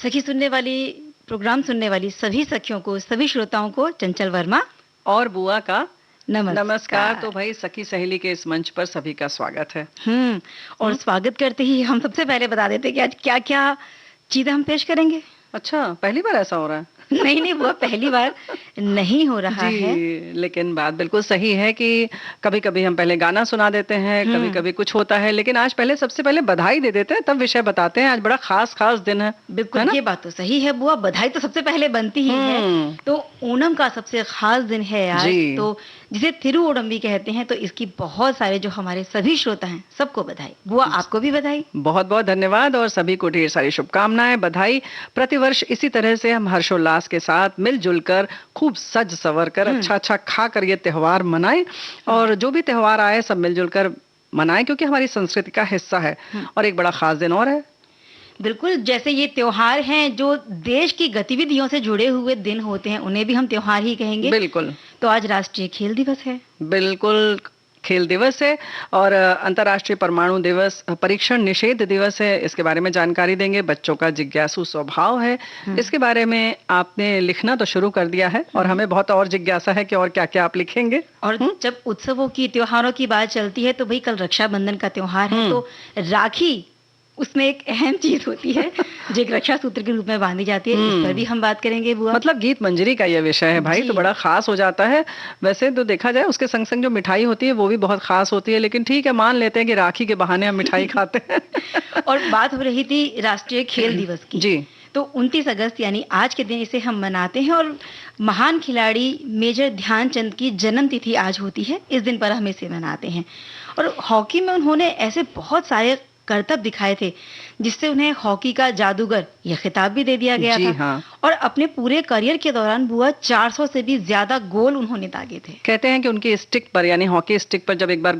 सखी सुनने वाली प्रोग्राम सुनने वाली सभी सखियों को, सभी श्रोताओं को चंचल वर्मा और बुआ का नमस्कार। नमस्कार। तो भाई सखी सहेली के इस मंच पर सभी का स्वागत है। और स्वागत करते ही हम सबसे पहले बता देते हैं कि आज क्या-क्या चीजें हम पेश करेंगे। अच्छा, पहली बार ऐसा हो रहा है? नहीं, वो पहली बार नहीं हो रहा है। जी, लेकिन बात बिल्कुल सही है कि कभी-कभी हम पहले गाना सुना देते हैं, कभी-कभी कुछ होता है, लेकिन आज सबसे पहले बधाई दे देते हैं, तब विषय बताते हैं। आज बड़ा खास दिन है। बिल्कुल, ये बात तो सही है बुआ, बधाई तो सबसे पहले बनती ही है। तो ओणम का सबसे खास दिन है आज, तो जिसे थिरुओणम भी कहते हैं, तो इसकी बहुत सारे जो हमारे सभी श्रोता हैं, सबको बधाई। बुआ, आपको भी बधाई। बहुत-बहुत धन्यवाद और सभी को ढेर सारी शुभकामनाएं, बधाई। प्रतिवर्ष इसी तरह से हम हर्षोल्लास के साथ मिलजुल कर, खूब सज सवर कर, अच्छा खा कर ये त्योहार मनाएं और जो भी त्योहार आए सब मिलजुल कर मनाएं, क्योंकि हमारी संस्कृति का हिस्सा है। और एक बड़ा खास दिन और है। बिल्कुल, जैसे ये त्योहार हैं जो देश की गतिविधियों से जुड़े हुए दिन होते हैं, उन्हें भी हम त्योहार ही कहेंगे। बिल्कुल। तो आज राष्ट्रीय खेल दिवस है। बिल्कुल, खेल दिवस है और अंतर्राष्ट्रीय परमाणु दिवस, परीक्षण निषेध दिवस है। इसके बारे में जानकारी देंगे। बच्चों का जिज्ञासु स्वभाव है, इसके बारे में आपने लिखना तो शुरू कर दिया है और हमें बहुत और जिज्ञासा है कि और क्या-क्या आप लिखेंगे। और जब उत्सवों की, त्योहारों की बात चलती है, तो भाई कल रक्षाबंधन का त्योहार है, तो राखी उसमें एक अहम चीज होती है जो एक रक्षा सूत्र के रूप में बांधी जाती है। इस पर भी हम बात करेंगे बुआ। मतलब गीत मंजरी का ये विषय है भाई, तो बड़ा खास हो जाता है। वैसे तो देखा जाए उसके संग संग जो मिठाई होती है वो भी बहुत खास होती है, लेकिन ठीक है, मान लेते हैं कि राखी के बहाने हम मिठाई खाते हैं। और बात हो रही थी राष्ट्रीय खेल दिवस की। जी। तो 29 अगस्त यानी आज के दिन इसे हम मनाते हैं और महान खिलाड़ी मेजर ध्यानचंद की जन्म तिथि आज होती है। इस दिन पर हम इसे मनाते हैं और हॉकी में उन्होंने ऐसे बहुत सारे करतब दिखाए थे जिससे उन्हें हॉकी का जादूगर यह खिताब भी दे दिया गया था। हाँ। और अपने पूरे करियर के दौरान बुआ 400 से भी ज्यादा गोल उन्होंने दागे थे। कहते हैं कि उनकी स्टिक पर, यानी हॉकी स्टिक पर जब एक बार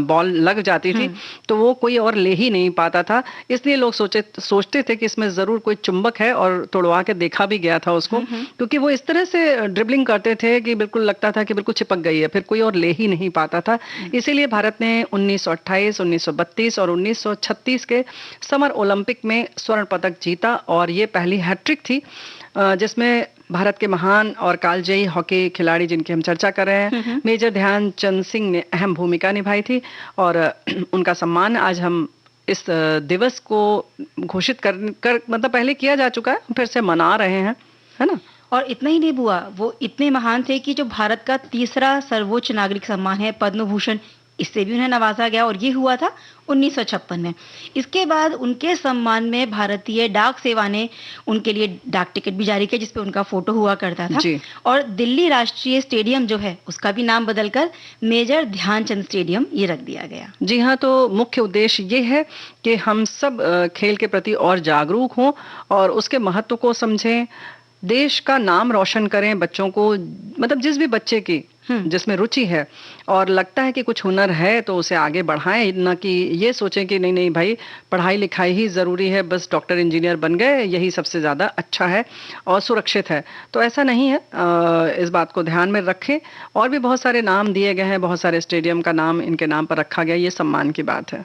बॉल लग जाती थी तो वो कोई और ले ही नहीं पाता था, इसलिए लोग सोचते थे कि इसमें जरूर कोई चुंबक है और तोड़वा के देखा भी गया था उसको, क्योंकि वो इस तरह से ड्रिबलिंग करते थे कि बिल्कुल लगता था कि बिल्कुल चिपक गई है, फिर कोई और ले ही नहीं पाता था। इसीलिए भारत ने 1928, 1932 और 1936 के समर ओलंपिक में स्वर्ण पदक जीता और ये पहली हैट्रिक थी जिसमें भारत के महान और कालजयी हॉकी खिलाड़ी जिनकी हम चर्चा कर रहे हैं, मेजर ध्यानचंद सिंह ने अहम भूमिका निभाई थी और उनका सम्मान आज हम इस दिवस को घोषित कर मतलब पहले किया जा चुका है, फिर से मना रहे हैं, है ना। और इतना ही नहीं बुआ, वो इतने महान थे कि जो भारत का तीसरा सर्वोच्च नागरिक सम्मान है पद्म भूषण, इससे भी उन्हें नवाजा गया और ये हुआ था 1956 में। इसके बाद उनके सम्मान में भारतीय डाक सेवा ने उनके लिए डाक टिकट भी जारी किया जिस पे उनका फोटो हुआ करता था। और दिल्ली राष्ट्रीय स्टेडियम जो है उसका भी नाम बदलकर मेजर ध्यानचंद स्टेडियम ये रख दिया गया। जी हाँ, तो मुख्य उद्देश्य ये है कि हम सब खेल के प्रति और जागरूक हों और उसके महत्व को समझें, देश का नाम रोशन करें। बच्चों को, मतलब जिस भी बच्चे की जिसमें रुचि है और लगता है कि कुछ हुनर है तो उसे आगे बढ़ाएं, न कि ये सोचें कि नहीं भाई पढ़ाई लिखाई ही ज़रूरी है, बस डॉक्टर इंजीनियर बन गए यही सबसे ज़्यादा अच्छा है और सुरक्षित है। तो ऐसा नहीं है, इस बात को ध्यान में रखें। और भी बहुत सारे नाम दिए गए हैं, बहुत सारे स्टेडियम का नाम इनके नाम पर रखा गया, ये सम्मान की बात है।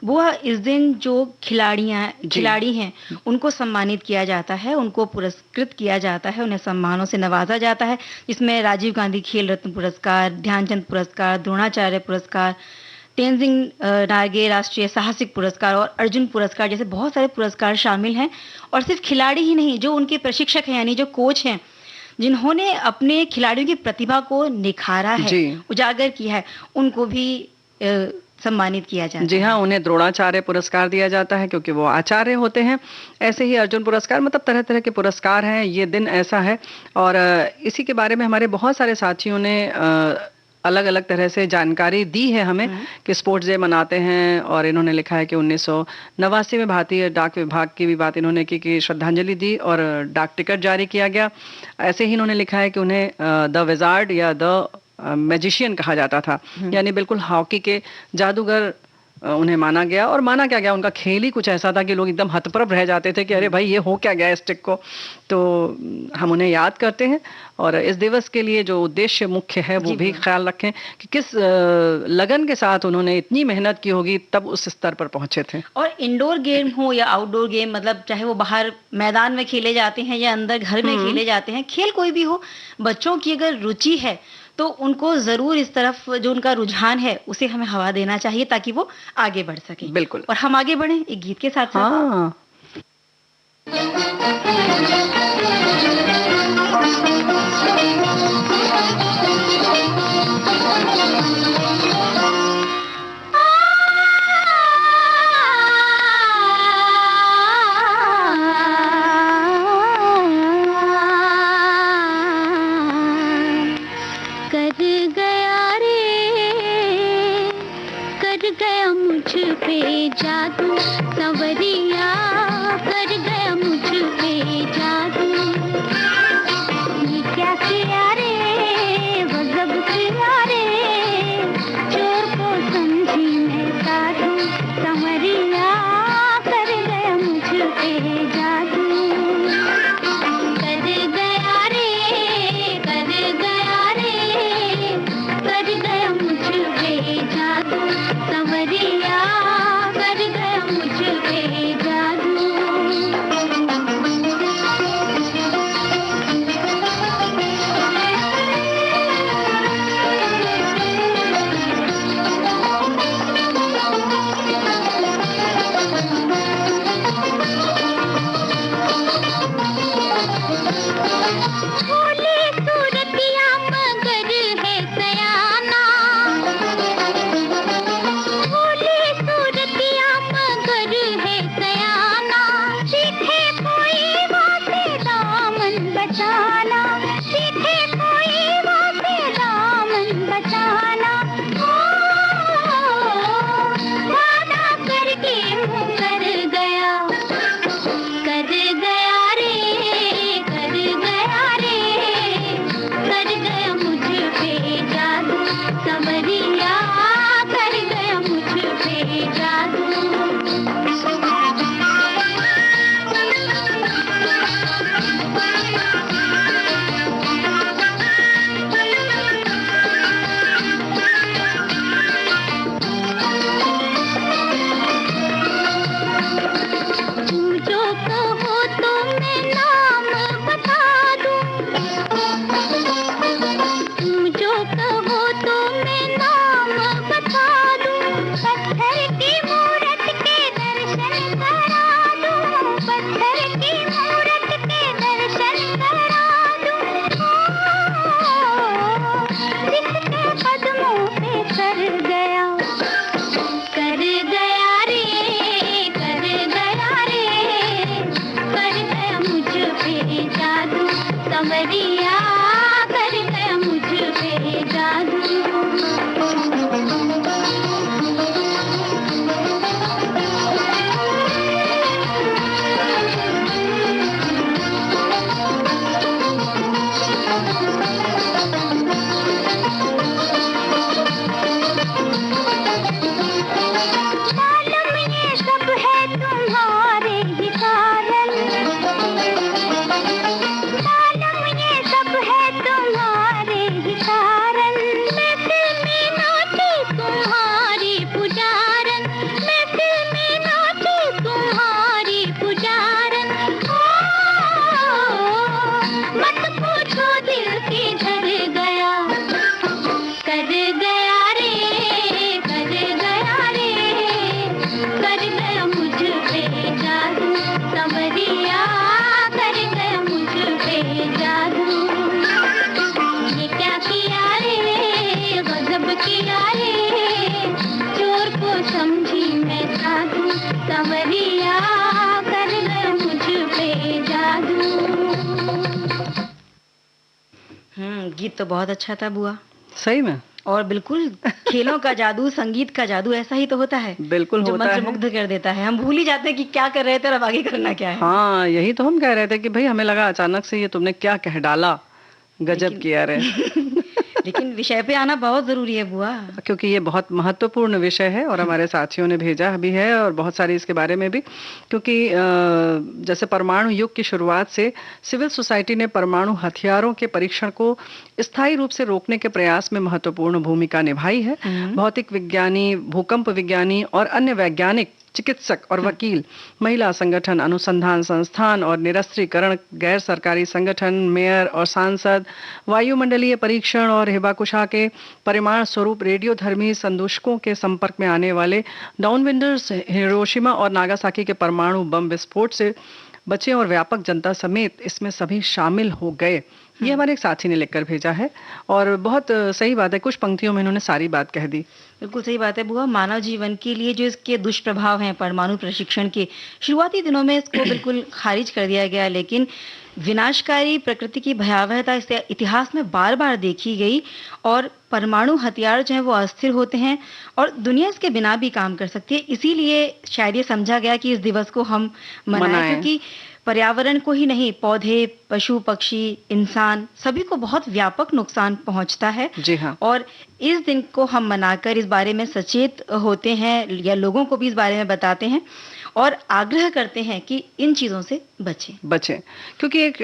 बुआ, इस दिन जो खिलाड़ी हैं उनको सम्मानित किया जाता है, उनको पुरस्कृत किया जाता है, उन्हें सम्मानों से नवाजा जाता है, जिसमें राजीव गांधी खेल रत्न पुरस्कार, ध्यानचंद पुरस्कार, द्रोणाचार्य पुरस्कार, तेनजिंग नार्गे राष्ट्रीय साहसिक पुरस्कार और अर्जुन पुरस्कार जैसे बहुत सारे पुरस्कार शामिल हैं। और सिर्फ खिलाड़ी ही नहीं, जो उनके प्रशिक्षक हैं यानी जो कोच हैं, जिन्होंने अपने खिलाड़ियों की प्रतिभा को निखारा है, उजागर किया है, उनको भी सम्मानित किया जाता है। जी हाँ, उन्हें द्रोणाचार्य पुरस्कार दिया जाता है क्योंकि वो आचार्य होते हैं। ऐसे ही अर्जुन पुरस्कार, मतलब तरह तरह के पुरस्कार हैं। ये दिन ऐसा है और इसी के बारे में हमारे बहुत सारे साथियों ने अलग अलग तरह से जानकारी दी है हमें कि स्पोर्ट्स डे मनाते हैं। और इन्होंने लिखा है कि 1989 में भारतीय डाक विभाग की भी बात इन्होंने की कि श्रद्धांजलि दी और डाक टिकट जारी किया गया। ऐसे ही इन्होंने लिखा है कि उन्हें द विजार्ड या द मैजिशियन कहा जाता था, यानी बिल्कुल हॉकी के जादूगर उन्हें माना गया। और माना क्या गया, उनका खेल ही कुछ ऐसा था कि लोग एकदम हतप्रभ रह जाते थे कि अरे भाई ये हो क्या गया इस स्टिक को। तो हम उन्हें याद करते हैं और इस दिवस के लिए जो उद्देश्य मुख्य है वो भी ख्याल रखें कि किस लगन के साथ उन्होंने इतनी मेहनत की होगी तब उस स्तर पर पहुंचे थे। और इंडोर गेम हो या आउटडोर गेम, मतलब चाहे वो बाहर मैदान में खेले जाते हैं या अंदर घर में खेले जाते हैं, खेल कोई भी हो, बच्चों की अगर रुचि है तो उनको जरूर इस तरफ जो उनका रुझान है उसे हमें हवा देना चाहिए ताकि वो आगे बढ़ सके। बिल्कुल। और हम आगे बढ़ें एक गीत के साथ साथ। हाँ। जादू संवरिया कर गया मुझ पे जादू, ये क्या किया रे गजब किया रे, चोर को समझी मैं साधु, संवरिया कर गया मुझ पे जादू, कर गया रे कर गया रे, कर गया मुझ पे जादू, संवरिया कर गया मुझ पे जादू। भोली सूरतिया मगर है सयाना, भोली सूरतिया मगर है सयाना, सीखे कोई वासे दामन बचाना, सीखे कोई वासे दामन बचाना, वादा करके मुँह कर गया रे कर गया रे, कर गया मुझ पे जादू, संवरिया कर गया मुझ पे जादू। तुम जो कहो तो मैं नाम बता दूं, तुम जो कहो तो मैं नाम बता दूं, पत्थर की मूरत के दर्शन करा दूं, पत्थर की मूरत के दर्शन करा दूं, जिसके कदमों पे कर गया रे कर गया रे, कर गया मुझ पे जादू, संवरिया कर गया मुझ पे जादू। मालूम ये सब है तुम्हारे ही कारण, मालूम ये सब है तुम्हारे ही कारण, मैं फिल्मी नाची तुम्हारी पुजारन, मैं फिल्मी नाची तुम्हारी पुजारन, मत पूछो दिल किधर गया, कर गया रे कर गया रे, कर गया मुझ पे जादू, संवरिया कर गया मुझ पे जादू, ये क्या किया रे गजब किया रे, चोर को समझी मैं साधु, संवरिया कर गया मुझ पे जादू। गीत तो बहुत अच्छा था बुआ। सही में। और बिल्कुल खेलों का जादू, संगीत का जादू ऐसा ही तो होता है, बिल्कुल जो होता है। मंत्रमुग्ध कर देता है। हम भूल ही जाते हैं कि क्या कर रहे थे और अब आगे करना क्या है। हाँ, यही तो हम कह रहे थे कि भाई हमें लगा अचानक से ये तुमने क्या कह डाला, गजब किया रे। लेकिन विषय पे आना बहुत जरूरी है बुआ। क्योंकि ये बहुत महत्वपूर्ण विषय है और हमारे साथियों ने भेजा भी है और बहुत सारे इसके बारे में भी, क्योंकि जैसे परमाणु युग की शुरुआत से सिविल सोसाइटी ने परमाणु हथियारों के परीक्षण को स्थायी रूप से रोकने के प्रयास में महत्वपूर्ण भूमिका निभाई है। भौतिक विज्ञानी, भूकंप विज्ञानी और अन्य वैज्ञानिक, चिकित्सक और वकील, महिला संगठन, अनुसंधान संस्थान और निरस्त्रीकरण, गैर सरकारी संगठन, मेयर और सांसद, वायुमंडलीय परीक्षण और हिबाकुशा के परिमाण स्वरूप रेडियोधर्मी संदूषकों के संपर्क में आने वाले डाउनविंडर्स, हिरोशिमा और नागासाकी के परमाणु बम विस्फोट से बचे और व्यापक जनता समेत इसमें सभी शामिल हो गए। ये हमारे एक साथी ने लिखकर भेजा है और बहुत सही बात है, कुछ पंक्तियों में इन्होंने सारी बात कह दी। बिल्कुल सही बात है बुआ। मानव जीवन के लिए जो इसके दुष्प्रभाव हैं परमाणु प्रशिक्षण के, शुरुआती दिनों में इसको बिल्कुल खारिज कर दिया गया, लेकिन विनाशकारी प्रकृति की भयावहता इस इतिहास में बार बार देखी गई और परमाणु हथियार जो है वो अस्थिर होते हैं और दुनिया इसके बिना भी काम कर सकती है। इसीलिए शायद ये समझा गया कि इस दिवस को हम मनाएं, क्योंकि पर्यावरण को ही नहीं, पौधे, पशु पक्षी, इंसान, सभी को बहुत व्यापक नुकसान पहुंचता है। जी हाँ। और इस दिन को हम मनाकर इस बारे में सचेत होते हैं या लोगों को भी इस बारे में बताते हैं और आग्रह करते हैं कि इन चीजों से बचें, क्योंकि एक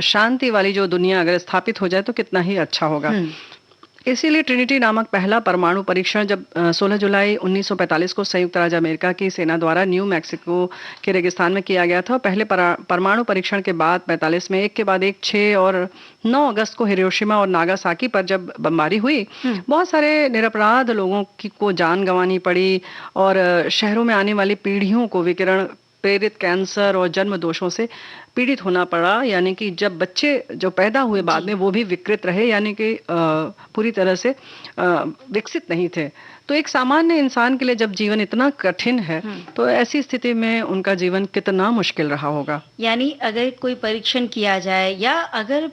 शांति वाली जो दुनिया अगर स्थापित हो जाए तो कितना ही अच्छा होगा। इसीलिए ट्रिनिटी नामक पहला परमाणु परीक्षण जब 16 जुलाई 1945 को संयुक्त राज्य अमेरिका की सेना द्वारा न्यू मैक्सिको के रेगिस्तान में किया गया था। पहले परमाणु परीक्षण के बाद 45 में एक के बाद एक 6 और 9 अगस्त को हिरोशिमा और नागासाकी पर जब बमबारी हुई, बहुत सारे निरपराध लोगों को जान गंवानी पड़ी और शहरों में आने वाली पीढ़ियों को विकिरण प्रेरित कैंसर और जन्म दोषों से पीड़ित होना पड़ा। यानी कि जब बच्चे जो पैदा हुए बाद में वो भी विकृत रहे, यानी कि पूरी तरह से विकसित नहीं थे। तो एक सामान्य इंसान के लिए जब जीवन इतना कठिन है तो ऐसी स्थिति में उनका जीवन कितना मुश्किल रहा होगा। यानी अगर कोई परीक्षण किया जाए या अगर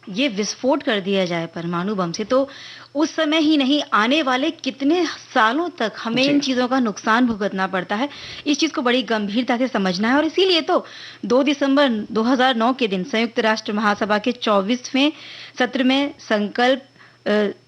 ये विस्फोट कर दिया जाए परमाणु बम से, तो उस समय ही नहीं, आने वाले कितने सालों तक हमें इन चीजों का नुकसान भुगतना पड़ता है। इस चीज को बड़ी गंभीरता से समझना है और इसीलिए तो 2 दिसंबर 2009 के दिन संयुक्त राष्ट्र महासभा के 24वें सत्र में संकल्प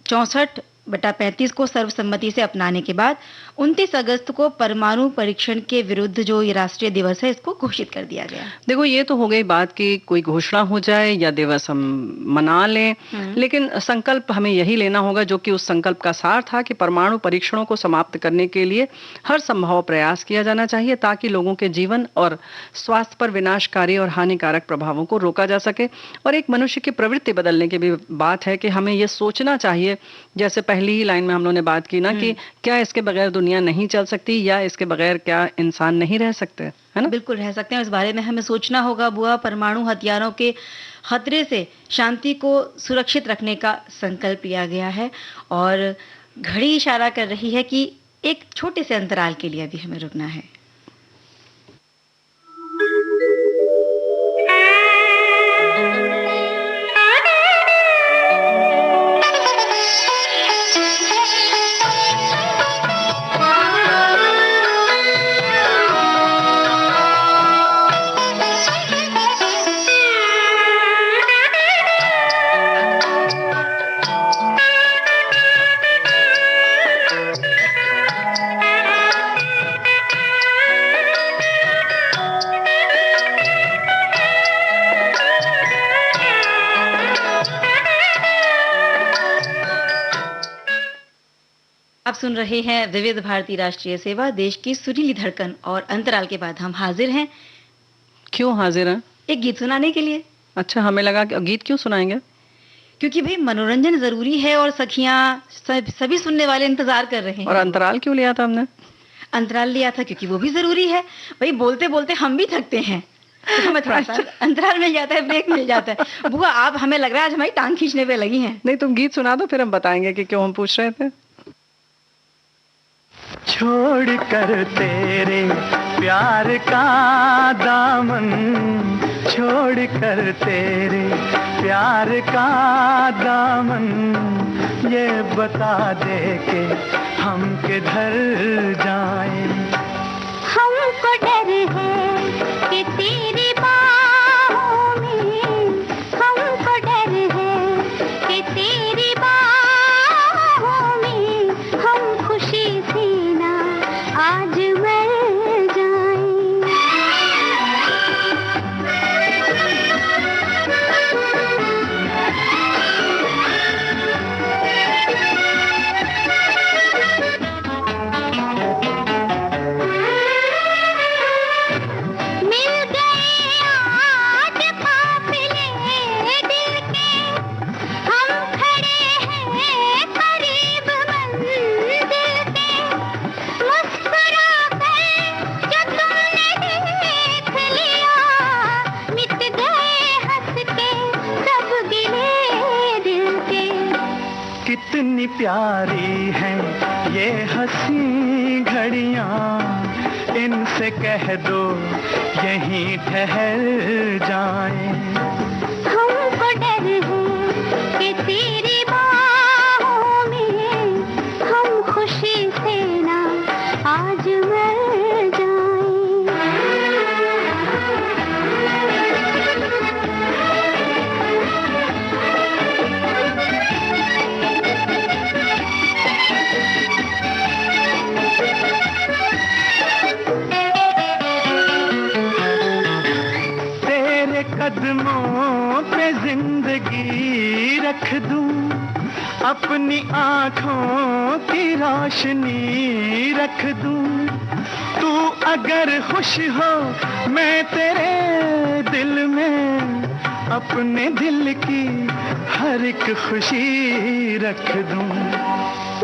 64/35 को सर्वसम्मति से अपनाने के बाद 29 अगस्त को परमाणु परीक्षण के विरुद्ध जो ये राष्ट्रीय दिवस है इसको घोषित कर दिया गया। देखो, ये तो हो गई बात कि कोई घोषणा हो जाए या दिवस हम मना लें, लेकिन संकल्प हमें यही लेना होगा जो कि उस संकल्प का सार था कि परमाणु परीक्षणों को समाप्त करने के लिए हर संभव प्रयास किया जाना चाहिए ताकि लोगों के जीवन और स्वास्थ्य पर विनाशकारी और हानिकारक प्रभावों को रोका जा सके। और एक मनुष्य की प्रवृत्ति बदलने की भी बात है कि हमें ये सोचना चाहिए, जैसे पहली ही लाइन में हम लोगों ने बात की ना, कि क्या इसके बगैर दुनिया नहीं चल सकती या इसके बगैर क्या इंसान नहीं रह सकते, है ना? बिल्कुल रह सकते हैं। इस बारे में हमें सोचना होगा बुआ। परमाणु हथियारों के खतरे से शांति को सुरक्षित रखने का संकल्प लिया गया है और घड़ी इशारा कर रही है कि एक छोटे से अंतराल के लिए अभी हमें रुकना है। आप सुन रहे हैं विविध भारती राष्ट्रीय सेवा, देश की सुरीली धड़कन, और अंतराल के बाद हम हाजिर हैं। क्यों हाजिर हैं? एक गीत सुनाने के लिए। अच्छा, हमें लगा कि गीत क्यों सुनाएंगे? क्योंकि भाई मनोरंजन जरूरी है और सखियां सभी सुनने वाले इंतजार कर रहे हैं। और अंतराल क्यों लिया था हमने? अंतराल लिया था क्योंकि वो भी जरूरी है भाई। बोलते बोलते हम भी थकते हैं तो हमें थोड़ा सा अंतराल मिल जाता है, ब्रेक मिल जाता है। बुआ, आप, हमें लग रहा है आज हमारी टांग खींचने पे लगी हैं। नहीं, तुम गीत सुना दो फिर हम बताएंगे कि क्यों हम पूछ रहे थे। छोड़ कर तेरे प्यार का दामन, छोड़ कर तेरे प्यार का दामन, ये बता दे के हम किधर जाएं। हमको डर है कि तेरी बाहों में, हमको डर है कि तेरी बाहों कितनी प्यारी हैं ये हंसी घड़ियां, इनसे कह दो यहीं ठहर जाएं। हमको डर है कि तेरी बाहों में हम खुशी से ना आज मर जाएं। तेरे कदमों पे जिंदगी रख दूं, अपनी आंखों की रोशनी रख दूं। तू अगर खुश हो मैं तेरे दिल में अपने दिल की हर एक खुशी रख दूं।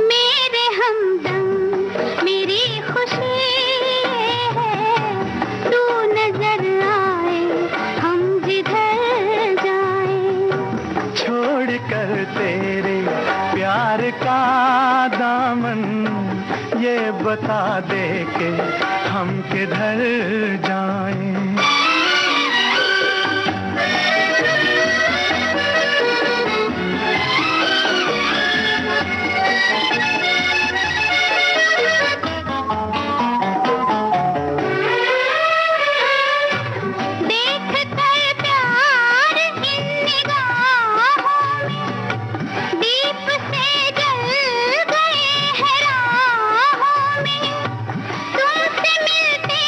मेरे हमदम मेरी खुशी है, तू नजर आए हम जिधर जाएं। छोड़ कर तेरे प्यार का दामन, ये बता दे के हम किधर जाएं। देख कर प्यार इन निगाहों में दीप से जल गए हैं राहों में। तुमसे मिलते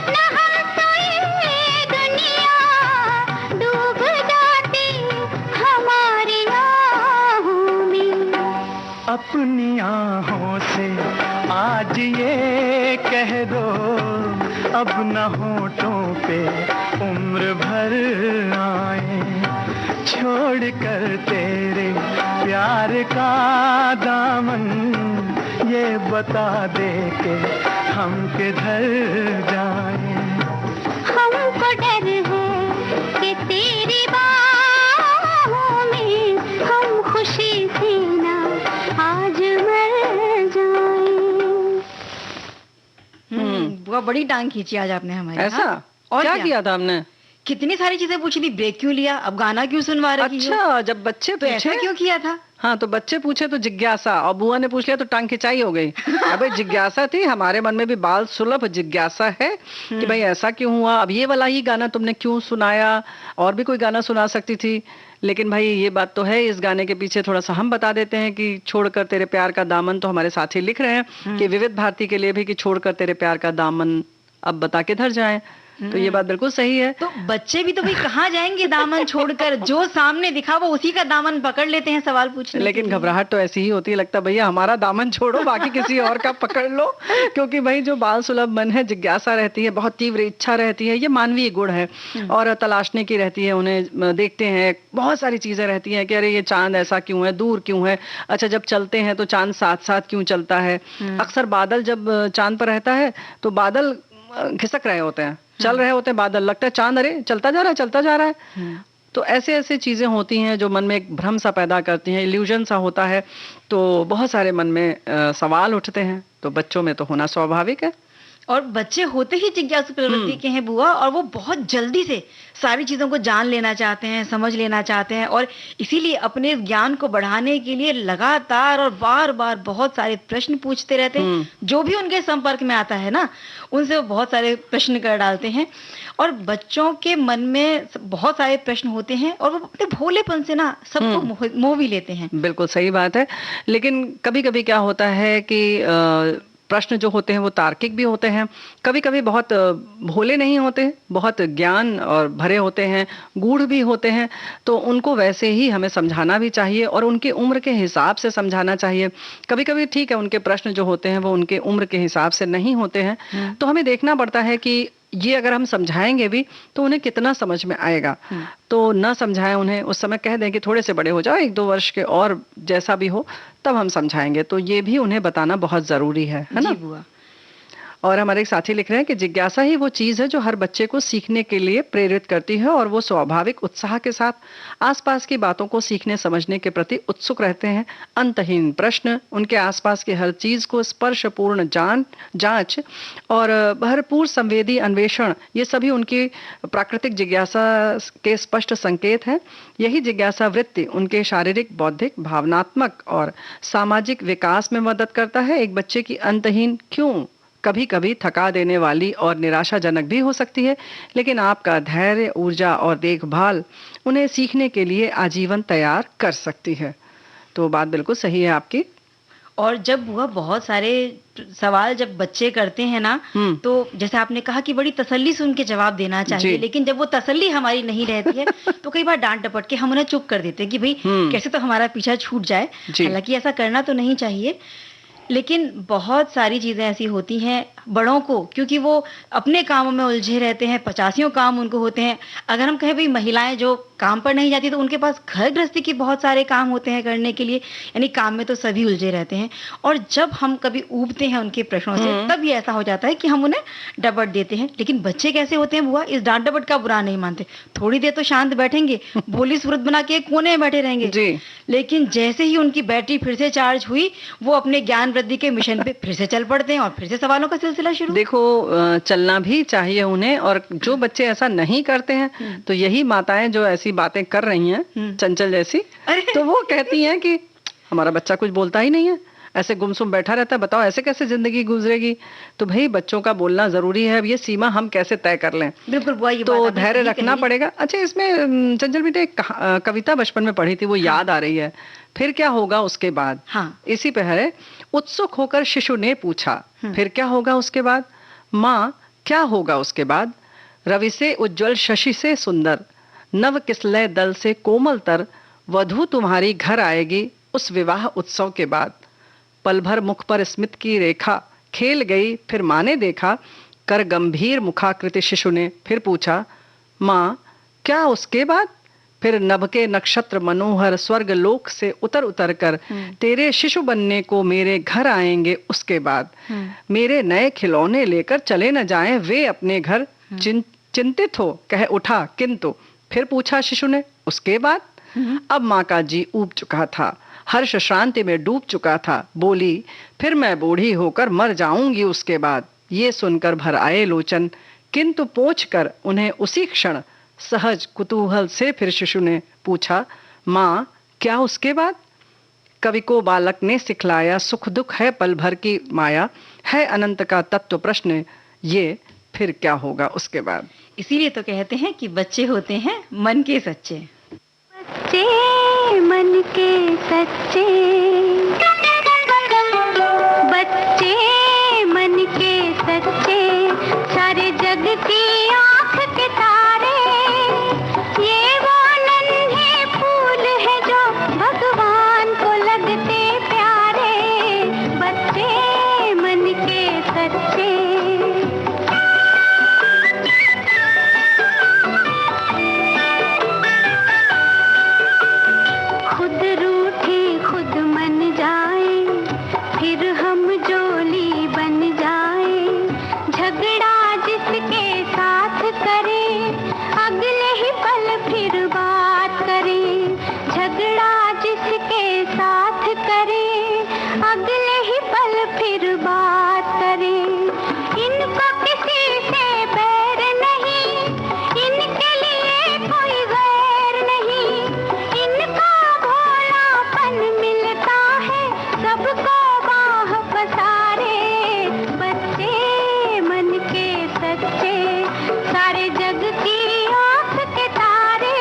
न हम तो ये दुनिया डूब जाती हमारी आहों में। अपनी आहों से आज ये कह दो, अब न होठों पे उम्र भर आए। छोड़ कर तेरे प्यार का दामन, ये बता दे के हम किधर जाएं। हमको डर है कि तेरी बाहों में हम खुशी से ना आज मर जाएं। बुआ बड़ी टांग खींची आज आपने हमारी। ऐसा? हाँ? और क्या किया था हमने? कितनी सारी चीजें पूछी थी, ब्रेक क्यों लिया, अब गाना क्यों सुनवा रही हो, अच्छा, जब बच्चे तो ऐसा पूछे क्यों किया था? हाँ, तो बच्चे पूछे तो जिज्ञासा, और बुआ ने पूछ लिया तो टांग खिंचाई हो गई। अबे जिज्ञासा थी, हमारे मन में भी बाल सुलभ जिज्ञासा है कि भाई ऐसा क्यों हुआ, अब ये वाला ही गाना तुमने क्यों सुनाया, और भी कोई गाना सुना सकती थी। लेकिन भाई ये बात तो है, इस गाने के पीछे थोड़ा सा हम बता देते हैं कि छोड़कर तेरे प्यार का दामन, तो हमारे साथी लिख रहे हैं कि विविध भारती के लिए भी कि छोड़कर तेरे प्यार का दामन अब बता के धर जाएं। तो ये बात बिल्कुल सही है। तो बच्चे भी तो भाई कहाँ जाएंगे दामन छोड़कर, जो सामने दिखा वो उसी का दामन पकड़ लेते हैं सवाल पूछने लेकिन के लिए। घबराहट तो ऐसी ही होती है, लगता है भैया हमारा दामन छोड़ो, बाकी किसी और का पकड़ लो। क्योंकि भाई जो बाल सुलभ मन है, जिज्ञासा रहती है, बहुत तीव्र इच्छा रहती है, ये मानवीय गुण है और तलाशने की रहती है, उन्हें देखते हैं, बहुत सारी चीजें रहती हैं कि अरे ये चांद ऐसा क्यों है, दूर क्यों है, अच्छा जब चलते हैं तो चांद साथ साथ क्यों चलता है। अक्सर बादल जब चांद पर रहता है तो बादल खिसक रहे होते हैं, चल रहे होते हैं बादल, लगता है चांद अरे चलता जा रहा है, चलता जा रहा है। तो ऐसे ऐसे चीजें होती हैं जो मन में एक भ्रम सा पैदा करती हैं, इल्यूजन सा होता है, तो बहुत सारे मन में सवाल उठते हैं, तो बच्चों में तो होना स्वाभाविक है। और बच्चे होते ही जिज्ञासु प्रवृत्ति के हैं बुआ, और वो बहुत जल्दी से सारी चीजों को जान लेना चाहते हैं, समझ लेना चाहते हैं, और इसीलिए अपने ज्ञान को बढ़ाने के लिए लगातार और बार बार बहुत सारे प्रश्न पूछते रहते हैं। जो भी उनके संपर्क में आता है ना, उनसे वो बहुत सारे प्रश्न कर डालते हैं। और बच्चों के मन में बहुत सारे प्रश्न होते हैं और वो अपने भोलेपन से ना सबको मोह भी लेते हैं। बिल्कुल सही बात है। लेकिन कभी कभी क्या होता है कि प्रश्न जो होते हैं वो तार्किक भी होते हैं, कभी कभी बहुत भोले नहीं होते, बहुत ज्ञान और भरे होते हैं, गूढ़ भी होते हैं, तो उनको वैसे ही हमें समझाना भी चाहिए और उनके उम्र के हिसाब से समझाना चाहिए। कभी कभी ठीक है, उनके प्रश्न जो होते हैं वो उनके उम्र के हिसाब से नहीं होते हैं, तो हमें देखना पड़ता है कि ये अगर हम समझाएंगे भी तो उन्हें कितना समझ में आएगा। तो न समझाएं उन्हें, उस समय कह दें कि थोड़े से बड़े हो जाओ, 1-2 वर्ष के, और जैसा भी हो तब हम समझाएंगे, तो ये भी उन्हें बताना बहुत जरूरी है ना। जी बुआ। और हमारे एक साथी लिख रहे हैं कि जिज्ञासा ही वो चीज है जो हर बच्चे को सीखने के लिए प्रेरित करती है और वो स्वाभाविक उत्साह के साथ आसपास की बातों को सीखने समझने के प्रति उत्सुक रहते हैं। अंतहीन प्रश्न, उनके आसपास की हर चीज को स्पर्शपूर्ण जांच और भरपूर संवेदी अन्वेषण, ये सभी उनकी प्राकृतिक जिज्ञासा के स्पष्ट संकेत हैं। यही जिज्ञासा वृत्ति उनके शारीरिक, बौद्धिक, भावनात्मक और सामाजिक विकास में मदद करता है। एक बच्चे की अंतहीन क्यों कभी कभी थका देने वाली और निराशाजनक भी हो सकती है, लेकिन आपका धैर्य, ऊर्जा और देखभाल उन्हें सीखने के लिए आजीवन तैयार कर सकती है। तो बात बिल्कुल सही है आपकी। और जब वह बहुत सारे सवाल जब बच्चे करते हैं ना, तो जैसे आपने कहा कि बड़ी तसल्ली से उनके जवाब देना चाहिए, लेकिन जब वो तसल्ली हमारी नहीं रहती है तो कई बार डांट डपट के हम उन्हें चुप कर देते हैं कि भाई कैसे तो हमारा पीछा छूट जाए। हालांकि ऐसा करना तो नहीं चाहिए, लेकिन बहुत सारी चीजें ऐसी होती हैं बड़ों को, क्योंकि वो अपने कामों में उलझे रहते हैं, 50 काम उनको होते हैं। अगर हम कहें भाई महिलाएं जो काम पर नहीं जाती तो उनके पास घर गृहस्थी के बहुत सारे काम होते हैं करने के लिए, यानी काम में तो सभी उलझे रहते हैं। और जब हम कभी ऊबते हैं उनके प्रश्नों से, तब ये ऐसा हो जाता है कि हम उन्हें डपट देते हैं। लेकिन बच्चे कैसे होते हैं बुआ, इस डांट डपट का बुरा नहीं मानते, थोड़ी देर तो शांत बैठेंगे, भोली सूरत बना के एक कोने में बैठे रहेंगे, लेकिन जैसे ही उनकी बैटरी फिर से चार्ज हुई, वो अपने ज्ञान वृद्धि के मिशन पे फिर से चल पड़ते हैं और फिर से सवालों का सिलसिला शुरू। देखो, चलना भी चाहिए उन्हें, और जो बच्चे ऐसा नहीं करते हैं तो यही माताएं जो ऐसी बातें कर रही हैं चंचल जैसी, तो वो कहती हैं कि हमारा बच्चा कुछ बोलता ही नहीं है, ऐसे गुमसुम बैठा रहता है, बताओ ऐसे कैसे जिंदगी गुजरेगी। तो भाई बच्चों का बोलना जरूरी है, अब ये सीमा हम कैसे तय कर लें। बिल्कुल बुआ, ये तो धैर्य रखना पड़ेगा। अच्छा, इसमें चंचल बेटे एक कविता बचपन में पढ़ी थी, वो याद आ रही है, फिर क्या होगा उसके बाद। इसी पे है, उत्सुक होकर शिशु ने पूछा, फिर क्या होगा उसके बाद। माँ, क्या होगा उसके बाद। रवि से उज्जवल, शशि से सुंदर, नव किसलय दल से कोमलतर, वधू तुम्हारी घर आएगी उस विवाह उत्सव के बाद। पल भर मुख पर स्मित की रेखा खेल गई, फिर माँ ने देखा, कर गंभीर मुखाकृति शिशु ने फिर पूछा, माँ क्या उसके बाद। फिर नभ के नक्षत्र मनोहर स्वर्ग लोक से उतर उतर कर तेरे शिशु बनने को मेरे घर आएंगे उसके बाद। मेरे नए खिलौने लेकर चले न जाएं वे अपने घर। चिंतित हो कह उठा किंतु, फिर पूछा शिशु ने, उसके बाद। अब माँ का जी ऊब चुका था, हर्ष श्रांति में डूब चुका था। बोली, फिर मैं बूढ़ी होकर मर जाऊंगी उसके बाद। ये सुनकर भर आए लोचन, किंतु पोंछ कर उन्हें उसी क्षण सहज कुतूहल से फिर शिशु ने पूछा, माँ क्या उसके बाद। कवि को बालक ने सिखलाया, सुख दुख है पल भर की माया, है अनंत का तत्व प्रश्न ये, फिर क्या होगा उसके बाद। इसीलिए तो कहते हैं कि बच्चे होते हैं मन के सच्चे। बच्चे मन के सच्चे, बच्चे मन के सच्चे, सारे जग की आँख के तारे, ये वो नन्हे फूल है जो भगवान को लगते प्यारे। बच्चे मन के सच्चे, खुद रूठे खुद मन जाए, फिर हम जोली बन जाए। झगड़ा जिसके साथ करे, अगले ही पल फिर बात करे। झगड़ा जिसके साथ करे, अगले ही पल फिर बात करे। इनको किसी से बैर नहीं, इनके लिए कोई गैर नहीं। इनका भोलापन मिलता है सबको बाह पसारे। बच्चे मन के सच्चे, सारे जग की आँख के तारे,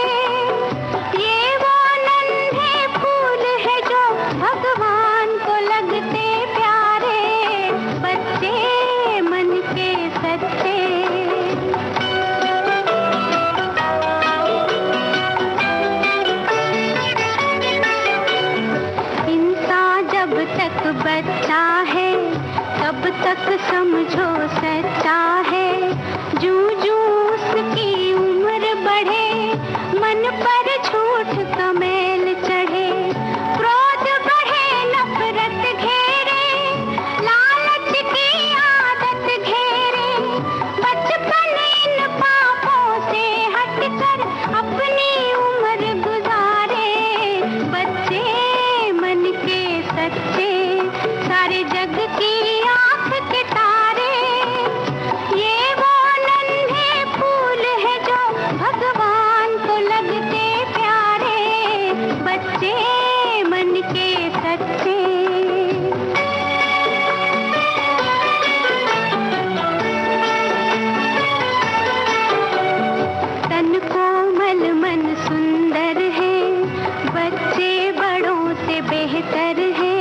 ये वो नन्हे फूल है जो भगवान को लगते प्यारे। बच्चे मन के सच्चे। इंसान जब तक बच्चा है तब तक समझो सच्चा है। जूं जूं उसकी उम्र बढ़े, मन पर झूठ का मैल चढ़े। क्रोध बढ़े, नफरत घेरे, लालच की आदत घेरे। बेहतर है,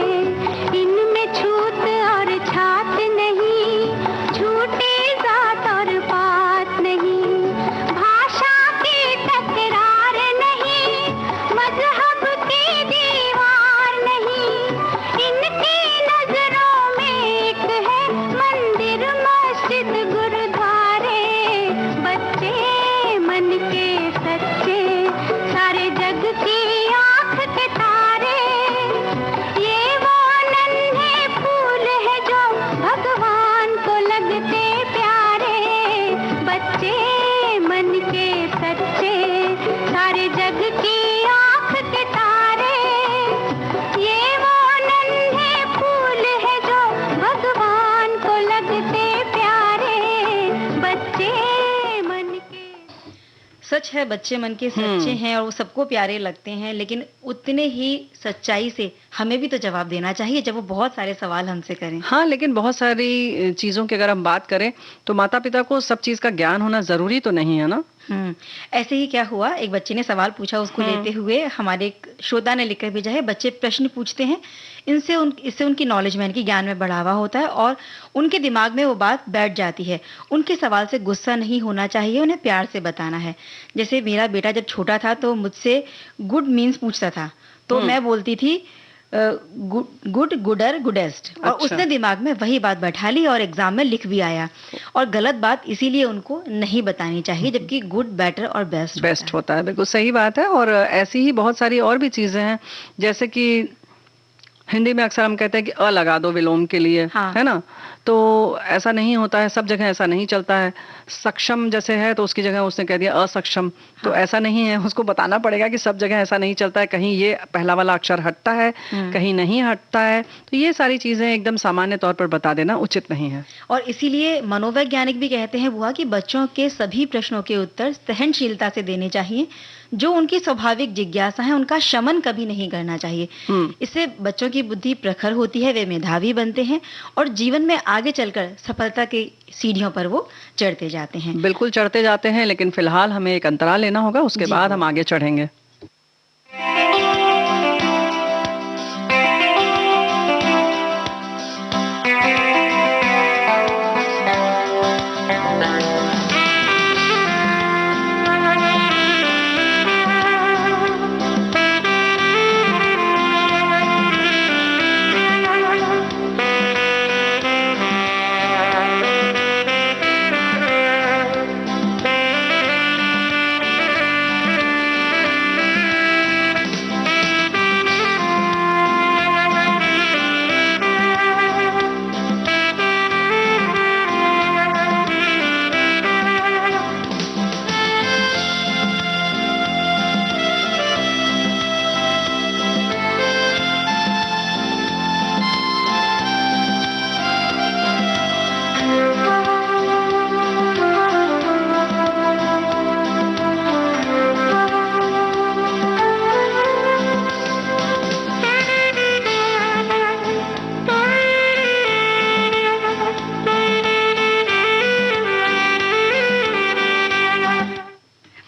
इनमें छूत और छात नहीं, छूटे जात और पात नहीं, भाषा की तकरार नहीं, मजहब की दीवार नहीं, इनकी नजरों में एक है मंदिर मस्जिद गुरुद्वारे, बच्चे मन के सच्चे, सारे जग की आंख के तारे, ये वो नन्हे फूल है जो भगवान को लगते प्यारे, बच्चे मन के सच्चे, सारे जग की आंख के तारे, ये वो नन्हे फूल है जो भगवान को लगते प्यारे, बच्चे मन के। सच है, बच्चे मन के सच्चे हैं और वो सबको प्यारे लगते हैं, लेकिन उतने ही सच्चाई से हमें भी तो जवाब देना चाहिए जब वो बहुत सारे सवाल हमसे करें। हाँ, लेकिन बहुत सारी चीजों की अगर हम बात करें तो माता पिता को सब चीज का ज्ञान होना जरूरी तो नहीं है ना। ऐसे ही क्या हुआ, एक बच्चे ने सवाल पूछा, उसको लेते हुए हमारे एक श्रोता ने लिखकर भेजा है, बच्चे प्रश्न पूछते हैं, इससे उनकी नॉलेज में, इनकी ज्ञान में बढ़ावा होता है और उनके दिमाग में वो बात बैठ जाती है। उनके सवाल से गुस्सा नहीं होना चाहिए, उन्हें प्यार से बताना है। जैसे मेरा बेटा जब छोटा था तो मुझसे गुड मीन्स पूछता था, तो मैं बोलती थी गुड, गुडर, गुडेस्ट, और अच्छा। उसने दिमाग में वही बात बैठा ली और एग्जाम में लिख भी आया। और गलत बात इसीलिए उनको नहीं बतानी चाहिए, जबकि गुड, बेटर और बेस्ट होता है। बिल्कुल सही बात है। और ऐसी ही बहुत सारी और भी चीजें हैं, जैसे कि हिंदी में अक्सर हम कहते हैं कि अ लगा दो विलोम के लिए, हाँ। है ना, तो ऐसा नहीं होता है, सब जगह ऐसा नहीं चलता है। सक्षम जैसे है तो उसकी जगह उसने कह दिया असक्षम, तो ऐसा नहीं है, उसको बताना पड़ेगा कि सब जगह ऐसा नहीं चलता है, कहीं ये पहला वाला अक्षर हटता है, कहीं नहीं हटता है। तो ये सारी चीजें एकदम सामान्य तौर पर बता देना उचित नहीं है। और इसीलिए मनोवैज्ञानिक भी कहते हैं बुआ कि बच्चों के सभी प्रश्नों के उत्तर सहनशीलता से देने चाहिए, जो उनकी स्वाभाविक जिज्ञासा है उनका शमन कभी नहीं करना चाहिए। इससे बच्चों की बुद्धि प्रखर होती है, वे मेधावी बनते हैं और जीवन में आगे चलकर सफलता की सीढ़ियों पर वो चढ़ते जाते हैं। बिल्कुल चढ़ते जाते हैं, लेकिन फिलहाल हमें एक अंतराल लेना होगा, उसके बाद हम आगे चढ़ेंगे।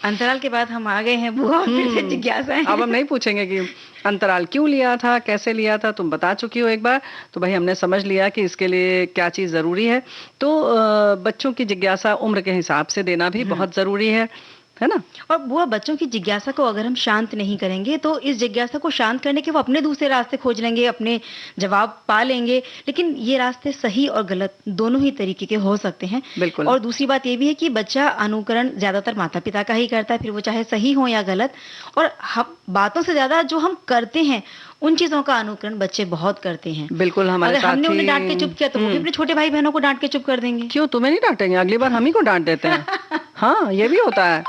अंतराल के बाद हम आ गए हैं बुआ, और फिर से जिज्ञासाएं। अब हम नहीं पूछेंगे कि अंतराल क्यों लिया था, कैसे लिया था, तुम बता चुकी हो एक बार, तो भाई हमने समझ लिया कि इसके लिए क्या चीज जरूरी है। तो बच्चों की जिज्ञासा उम्र के हिसाब से देना भी बहुत जरूरी है ना। और बुआ, बच्चों की जिज्ञासा को अगर हम शांत नहीं करेंगे तो इस जिज्ञासा को शांत करने के वो अपने दूसरे रास्ते खोज लेंगे, अपने जवाब पा लेंगे, लेकिन ये रास्ते सही और गलत दोनों ही तरीके के हो सकते हैं। बिल्कुल। और दूसरी बात ये भी है कि बच्चा अनुकरण ज्यादातर माता पिता का ही करता है, फिर वो चाहे सही हो या गलत। और हम बातों से ज्यादा जो हम करते हैं उन चीजों का अनुकरण बच्चे बहुत करते हैं। बिल्कुल, हमारे अगर हमने साथ उन्हें ही डांट के चुप किया तो वो भी अपने छोटे भाई बहनों को डांट के चुप कर देंगे। क्यों, तुम्हें नहीं डांटेंगे, अगली बार हम ही को डांट देते हैं। हाँ, ये भी होता है,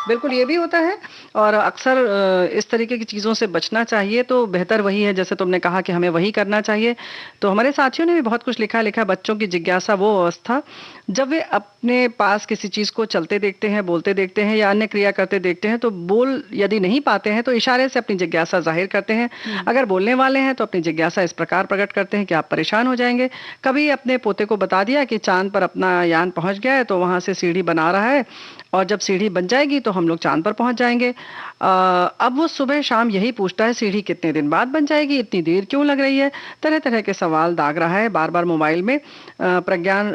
बिल्कुल ये भी होता है। और अक्सर इस तरीके की चीज़ों से बचना चाहिए, तो बेहतर वही है जैसे तुमने कहा कि हमें वही करना चाहिए। तो हमारे साथियों ने भी बहुत कुछ लिखा बच्चों की जिज्ञासा वो अवस्था जब वे अपने पास किसी चीज़ को चलते देखते हैं, बोलते देखते हैं या अन्य क्रिया करते देखते हैं, तो बोल यदि नहीं पाते हैं तो इशारे से अपनी जिज्ञासा जाहिर करते हैं। अगर बोलने वाले हैं तो अपनी जिज्ञासा इस प्रकार प्रकट करते हैं कि आप परेशान हो जाएंगे। कभी अपने पोते को बता दिया कि चांद पर अपना यान पहुंच गया है तो वहां से सीढ़ी बना रहा है, और जब सीढ़ी बन जाएगी तो हम लोग चांद पर पहुंच जाएंगे। अब वो सुबह शाम यही पूछता है सीढ़ी कितने दिन बाद बन जाएगी, इतनी देर क्यों लग रही है। तरह तरह के सवाल दाग रहा है, बार बार मोबाइल में प्रज्ञान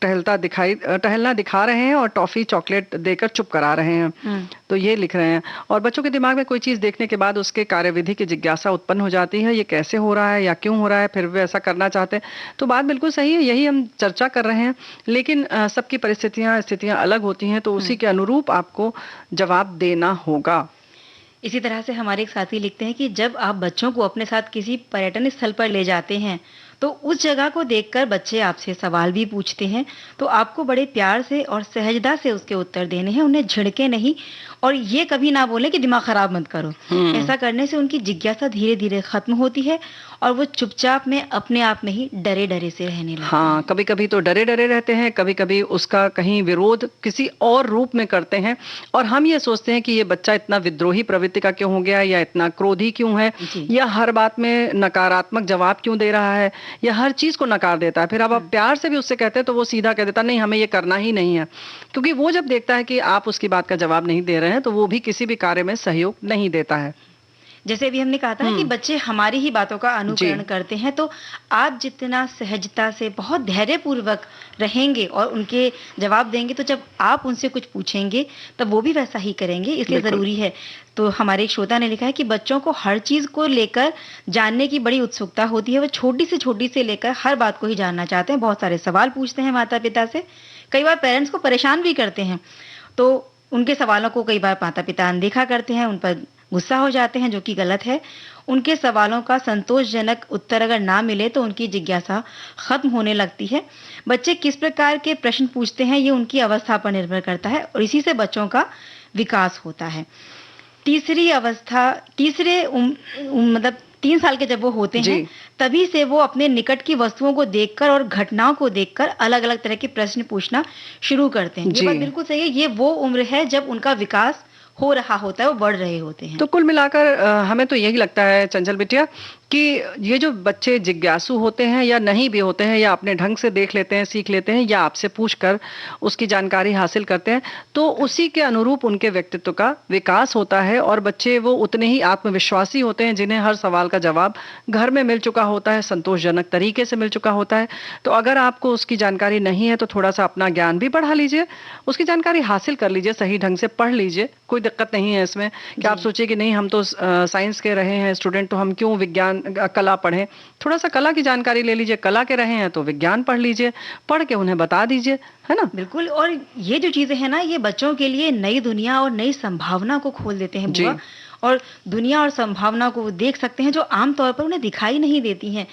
टहलना दिखा रहे हैं और टॉफी चॉकलेट देकर चुप करा रहे हैं। तो ये लिख रहे हैं। और बच्चों के दिमाग में कोई चीज देखने के बाद उसके कार्यविधि की जिज्ञासा उत्पन्न हो जाती है, ये कैसे हो रहा है या क्यों हो रहा है, फिर वे ऐसा करना चाहते हैं। तो बात बिल्कुल सही है, यही हम चर्चा कर रहे हैं। लेकिन सबकी स्थितियां अलग होती हैं, तो उसी के अनुरूप आपको जवाब देना होगा। इसी तरह से हमारे एक साथी लिखते हैं कि जब आप बच्चों को अपने साथ किसी पर्यटन स्थल पर ले जाते हैं तो उस जगह को देखकर बच्चे आपसे सवाल भी पूछते हैं, तो आपको बड़े प्यार से और सहजता से उसके उत्तर देने हैं, उन्हें झिड़के नहीं और ये कभी ना बोले कि दिमाग खराब मत करो। ऐसा करने से उनकी जिज्ञासा धीरे धीरे खत्म होती है और वो चुपचाप में अपने आप में ही डरे डरे से रहने लगते हैं। हाँ, कभी कभी तो डरे डरे रहते हैं, कभी कभी उसका कहीं विरोध किसी और रूप में करते हैं और हम ये सोचते हैं कि ये बच्चा इतना विद्रोही प्रवृत्ति का क्यों हो गया, या इतना क्रोधी क्यों है, या हर बात में नकारात्मक जवाब क्यों दे रहा है, या हर चीज को नकार देता है। फिर अब आप प्यार से भी उससे कहते हैं तो वो सीधा कह देता नहीं, हमें ये करना ही नहीं है। क्योंकि वो जब देखता है कि आप उसकी बात का जवाब नहीं दे रहे हैं तो वो भी किसी भी कार्य में सहयोग नहीं देता है। जैसे अभी हमने कहा था ना कि बच्चे हमारी ही बातों का अनुकरण करते हैं, तो आप जितना सहजता से बहुत धैर्यपूर्वक रहेंगे और उनके जवाब देंगे, तो जब आप उनसे कुछ पूछेंगे तब वो भी वैसा ही करेंगे। इसलिए जरूरी है। तो हमारे एक श्रोता ने लिखा है कि बच्चों को हर चीज को लेकर जानने की बड़ी उत्सुकता होती है, वो छोटी से लेकर हर बात को ही जानना चाहते हैं, बहुत सारे सवाल पूछते हैं माता पिता से, कई बार पेरेंट्स को परेशान भी करते हैं। तो उनके सवालों को कई बार माता पिता अनदेखा करते हैं, उन पर गुस्सा हो जाते हैं, जो कि गलत है। उनके सवालों का संतोषजनक उत्तर अगर ना मिले तो उनकी जिज्ञासा खत्म होने लगती है। बच्चे किस प्रकार के प्रश्न पूछते हैं ये उनकी अवस्था पर निर्भर करता है और इसी से बच्चों का विकास होता है। मतलब 3 साल के जब वो होते हैं तभी से वो अपने निकट की वस्तुओं को देखकर और घटनाओं को देखकर अलग अलग तरह के प्रश्न पूछना शुरू करते हैं। ये बात बिल्कुल सही है। ये वो उम्र है जब उनका विकास हो रहा होता है, वो बढ़ रहे होते हैं। तो कुल मिलाकर हमें तो यही लगता है चंचल बिटिया कि ये जो बच्चे जिज्ञासु होते हैं या नहीं भी होते हैं, या अपने ढंग से देख लेते हैं, सीख लेते हैं, या आपसे पूछकर उसकी जानकारी हासिल करते हैं, तो उसी के अनुरूप उनके व्यक्तित्व का विकास होता है और बच्चे वो उतने ही आत्मविश्वासी होते हैं जिन्हें हर सवाल का जवाब घर में मिल चुका होता है, संतोषजनक तरीके से मिल चुका होता है। तो अगर आपको उसकी जानकारी नहीं है तो थोड़ा सा अपना ज्ञान भी बढ़ा लीजिए, उसकी जानकारी हासिल कर लीजिए, सही ढंग से पढ़ लीजिए, कोई दिक्कत नहीं है इसमें कि आप सोचिए कि नहीं हम तो साइंस के रहे हैं स्टूडेंट, तो हम क्यों विज्ञान कला पढ़ें। थोड़ा सा कला की जानकारी ले लीजिए, कला के रहे हैं तो विज्ञान पढ़ लीजिए, पढ़ के उन्हें बता दीजिए, है ना। बिल्कुल। और ये जो चीजें हैं ना, ये बच्चों के लिए नई दुनिया और नई संभावना को खोल देते हैं बुआ, और दुनिया और संभावना को वो देख सकते हैं जो आमतौर पर उन्हें दिखाई नहीं देती हैं।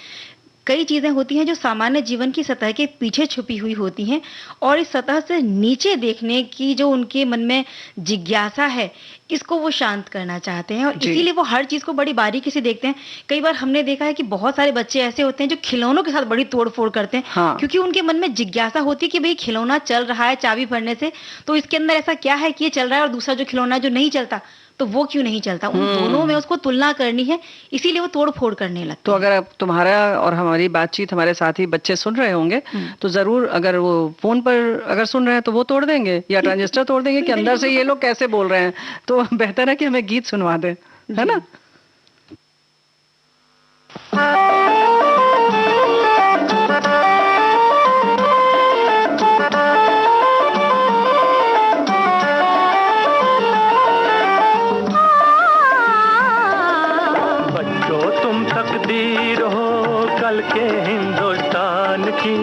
कई चीजें होती हैं जो सामान्य जीवन की सतह के पीछे छुपी हुई होती हैं और इस सतह से नीचे देखने की जो उनके मन में जिज्ञासा है, इसको वो शांत करना चाहते हैं और इसीलिए वो हर चीज को बड़ी बारीकी से देखते हैं। कई बार हमने देखा है कि बहुत सारे बच्चे ऐसे होते हैं जो खिलौनों के साथ बड़ी तोड़फोड़ करते हैं, क्योंकि उनके मन में जिज्ञासा होती है कि भाई खिलौना चल रहा है चाबी भरने से, तो इसके अंदर ऐसा क्या है कि ये चल रहा है और दूसरा जो खिलौना है जो नहीं चलता, तो वो क्यों नहीं चलता। उन दोनों में उसको तुलना करनी है, इसीलिए वो तोड़ फोड़ करने लगते हैं। तो अगर तुम्हारा और हमारी बातचीत हमारे साथी बच्चे सुन रहे होंगे तो जरूर, अगर वो फोन पर अगर सुन रहे हैं तो वो तोड़ देंगे या ट्रांजिस्टर तोड़ देंगे कि अंदर से ये लोग कैसे बोल रहे हैं। तो बेहतर है कि हमें गीत सुनवा दें, है ना। तकदीर हो कल के हिंदुस्तान की,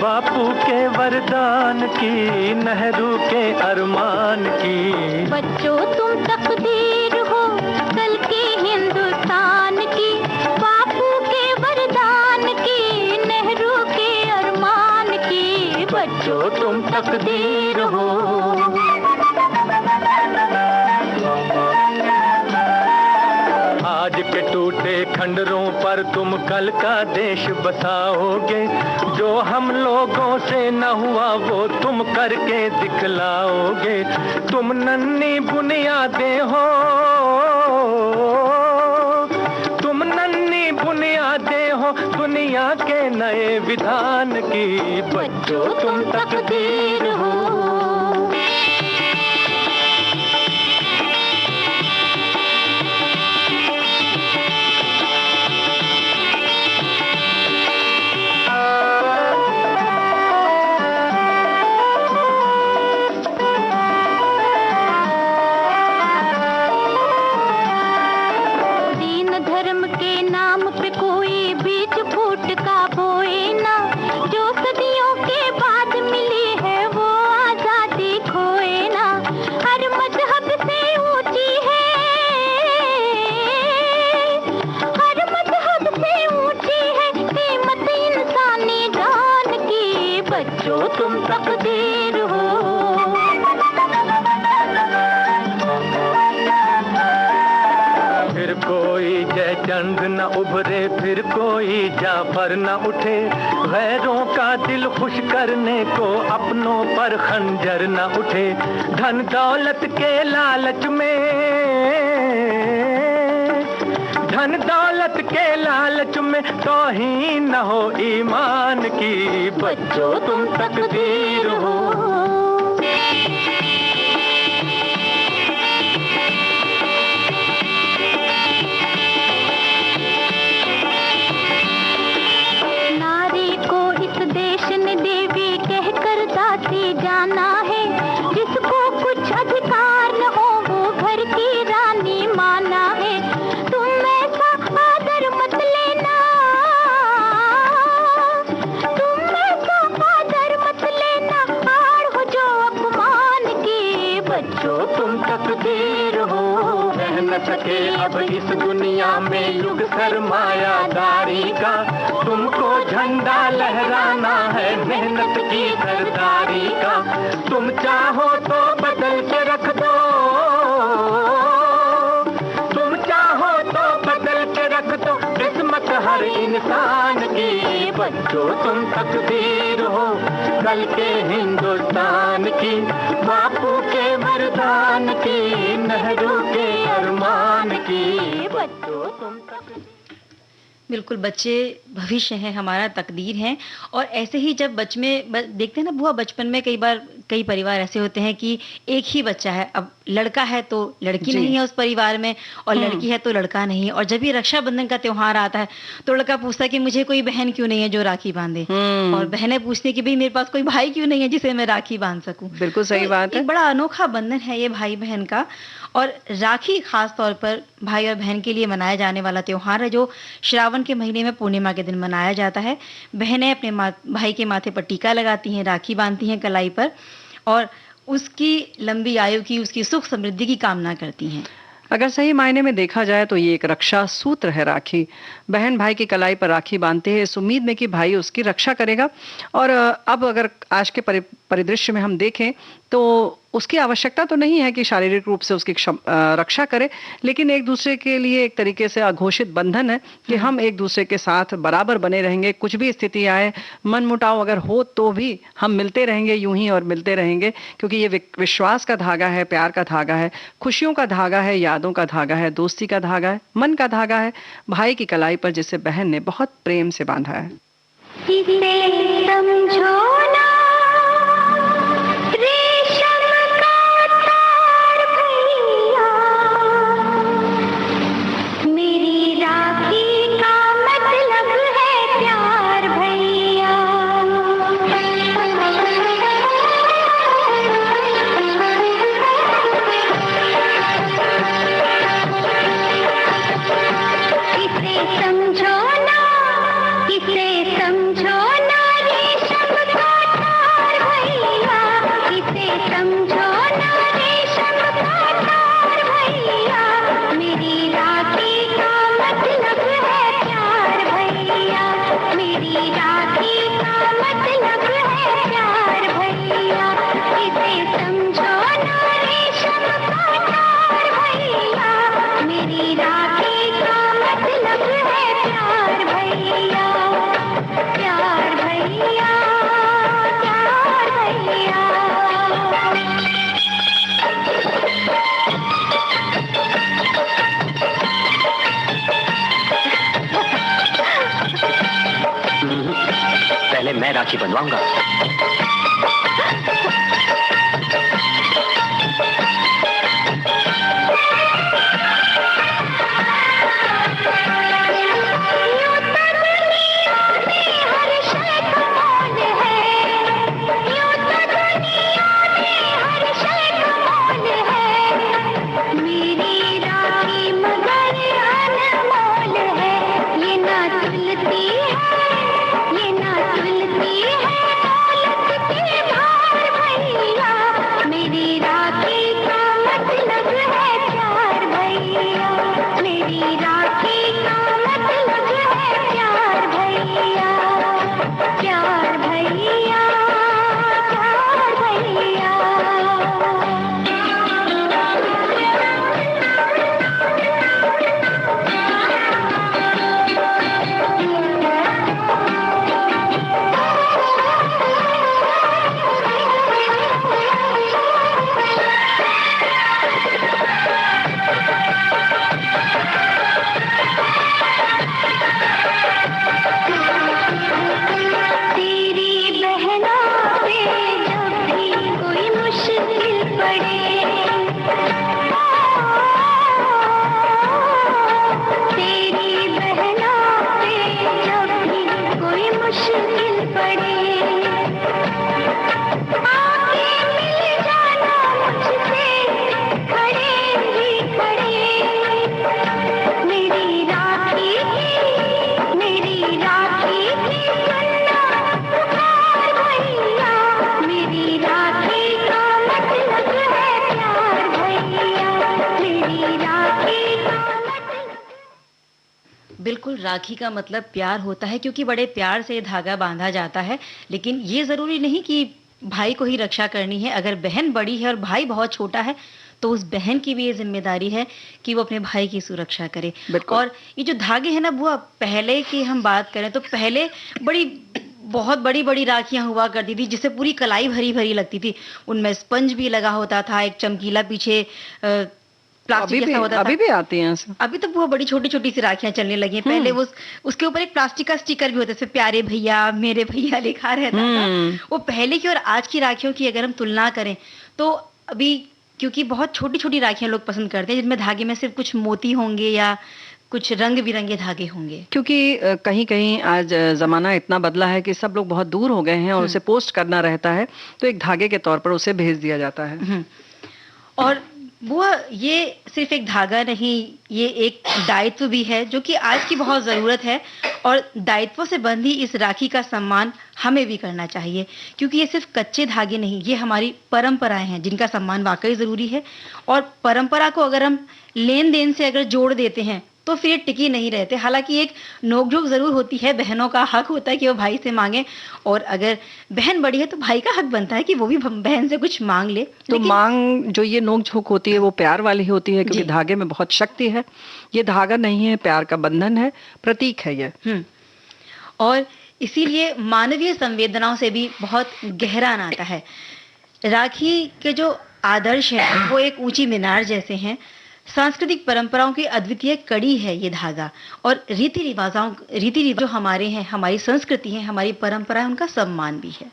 बापू के वरदान की, नेहरू के अरमान की। बच्चों तुम तकदीर हो कल के हिंदुस्तान की, बापू के वरदान की, नेहरू के अरमान की। बच्चों तुम तकदीर हो। आज के टूटे खंडरों पर तुम कल का देश बसाओगे, जो हम लोगों से न हुआ वो तुम करके दिखलाओगे। तुम नन्ही बुनियादें हो, तुम नन्ही बुनियादें हो दुनिया के नए विधान की। बच्चों तुम तकदीर हो। नाम पे कोई बीज फूट का बोए ना, जो सदियों के बाद मिली है वो आजादी खोए ना। हर मजहब से ऊंची है, हर मजहब से ऊंची है कीमत इंसानी जान की। बच्चों तुम तकदीर हो। फिर कोई जयचंद न उभरे, फिर कोई जाफर न उठे, गैरों का दिल खुश करने को अपनों पर खंजर न उठे। धन दौलत के लालच में, धन दौलत के लालच में तौहीन न हो ईमान की। बच्चों तुम तकदीर हो। जाना है, जिसको कुछ अधिकार न हो वो घर की रानी माना है। तुम ऐसा आदर मत लेना, तुम ऐसा आदर मत लेना, हार हो जो अपमान की। बच्चों तुम तकदीर हो। रह न सके अब इस दुनिया में युग सरमायादारी का, तुमको झंडा लहराना है मेहनत की सरदारी का। तुम चाहो तो बदल के रख दो, तुम चाहो तो बदल के रख दो किस्मत हर इंसान की। बच्चों तुम तकदीर हो कल के हिंदुस्तान की, बापू के वरदान की, नेहरू के अरमान की। बच्चों तुम तकदीर। बिल्कुल, बच्चे भविष्य हैं, हमारा तकदीर हैं। और ऐसे ही जब देखते हैं ना बुआ, बचपन में कई बार कई परिवार ऐसे होते हैं कि एक ही बच्चा है, अब लड़का है तो लड़की नहीं है उस परिवार में, और लड़की है तो लड़का नहीं है। और जब ये रक्षाबंधन का त्योहार आता है तो लड़का पूछता है कि मुझे कोई बहन क्यों नहीं है जो राखी बांधे, और बहनें पूछती है कि भाई मेरे पास कोई भाई क्यों नहीं है जिसे मैं राखी बांध सकूं। बिल्कुल सही बात है। एक बड़ा अनोखा बंधन है ये भाई बहन का। और राखी खास तौर पर भाई और बहन के लिए मनाया जाने वाला त्योहार है, जो श्रावण के महीने में पूर्णिमा के दिन मनाया जाता है। बहनें अपने भाई के माथे पर टीका लगाती हैं, राखी बांधती हैं कलाई पर, और उसकी लंबी आयु की, उसकी सुख समृद्धि की कामना करती हैं। अगर सही मायने में देखा जाए तो ये एक रक्षा सूत्र है राखी। बहन भाई की कलाई पर राखी बांधते हैं इस उम्मीद में कि भाई उसकी रक्षा करेगा। और अब अगर आज के परिदृश्य में हम देखें तो उसकी आवश्यकता तो नहीं है कि शारीरिक रूप से उसकी रक्षा करे, लेकिन एक दूसरे के लिए एक तरीके से अघोषित बंधन है कि हम एक दूसरे के साथ बराबर बने रहेंगे। कुछ भी स्थिति आए, मनमुटाव अगर हो तो भी हम मिलते रहेंगे यूं ही, और मिलते रहेंगे, क्योंकि ये विश्वास का धागा है, प्यार का धागा है, खुशियों का धागा है, यादों का धागा है, दोस्ती का धागा है, मन का धागा है, भाई की कलाई पर जिसे बहन ने बहुत प्रेम से बांधा है। पहले मैं राखी बंधवाऊंगा। तुलती है, ये ना तुलती है दौलत के भार भैया, मेरी राखी का मतलब है प्यार भैया, मेरी राखी का मतलब है प्यार भैया, प्यार भैया, प्यार भैया। तेरी बहनों पे जब भी कोई मुश्किल पड़े, तेरी बहनों पे जब भी कोई मुश्किल पड़े, आके मिल जाना मुझसे खड़े ही खड़े, मेरी राखी की सुनना पुकार भैया, मेरी राखी का मतलब है प्यार भैया, मेरी राखी का मतलब। बिल्कुल, राखी का मतलब प्यार होता है क्योंकि बड़े प्यार से धागा बांधा जाता है। लेकिन ये ज़रूरी नहीं कि भाई को ही रक्षा करनी है। अगर बहन बड़ी है और भाई बहुत छोटा है, तो उस बहन की भी ये ज़िम्मेदारी है कि वो अपने भाई की सुरक्षा करे। बिल्कुल। और ये जो धागे हैं ना बुआ, पहले की हम बात करें तो पहले बड़ी बहुत बड़ी-बड़ी राखियाँ हुआ करती थी, जिससे पूरी कलाई भरी-भरी लगती थी। उनमें स्पंज भी लगा होता था, एक चमकीला पीछे प्लास्टिक जैसा होता था। अभी भी आती हैं ऐसे। अभी तो वो बड़ी छोटी-छोटी सी राखियाँ चलने लगी हैं। पहले वो उसके ऊपर एक प्लास्टिक का स्टिकर भी होता था, जैसे प्यारे भैया, मेरे भैया लिखा रहता था। वो पहले की और आज की राखियों की अगर हम तुलना करें, तो अभी क्योंकि बहुत छोटी-छोटी राखियाँ लोग पसंद करते हैं, जिनमें धागे में सिर्फ कुछ मोती होंगे या कुछ रंग-बिरंगे धागे होंगे। क्योंकि कहीं-कहीं आज ज़माना इतना बदला है कि सब लोग बहुत दूर हो गए हैं और उसे पोस्ट करना रहता है, तो एक धागे के तौर पर उसे भेज दिया जाता है। और बुआ, ये सिर्फ एक धागा नहीं, ये एक दायित्व भी है जो कि आज की बहुत ज़रूरत है। और दायित्व से बंधी इस राखी का सम्मान हमें भी करना चाहिए, क्योंकि ये सिर्फ कच्चे धागे नहीं, ये हमारी परंपराएं हैं जिनका सम्मान वाकई ज़रूरी है। और परंपरा को अगर हम लेन-देन से अगर जोड़ देते हैं, तो फिर ये टिकी नहीं रहते। हालाँकि एक नोक-झोंक ज़रूर होती है, बहनों का हक होता है कि वो भाई से माँगे, और अगर बहन बड़ी है तो भाई का हक बनता है कि वो भी बहन से कुछ माँग ले। तो मांग जो ये नोक-झोंक होती है वो प्यार वाली होती है, क्योंकि जी। धागे में बहुत शक्ति है। ये धागा नहीं है, प्यार का बंधन है, प्रतीक है ये। और इसीलिए मानवीय संवेदनाओं से भी बहुत गहरा नाता है। राखी के जो आदर्श हैं वो एक ऊंची मीनार जैसे हैं। सांस्कृतिक परंपराओं की अद्वितीय कड़ी है ये धागा, और रीति जो हमारे हैं, हमारी संस्कृति है, हमारी परंपरा है, उनका सम्मान भी है।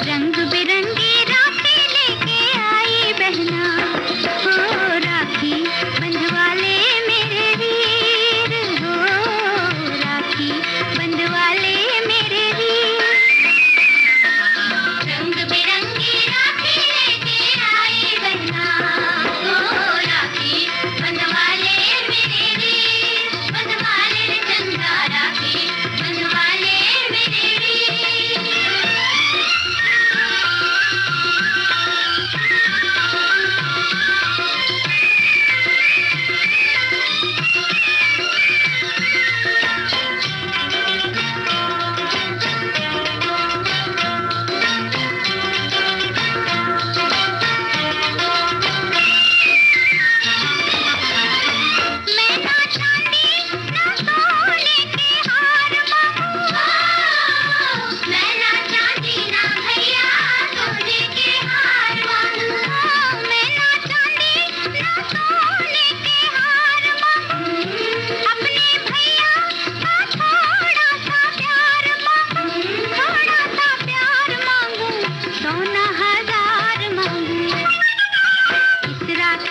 रंग बिरंगी राखी लेके आई बहना, ओ राखी बंधवा ले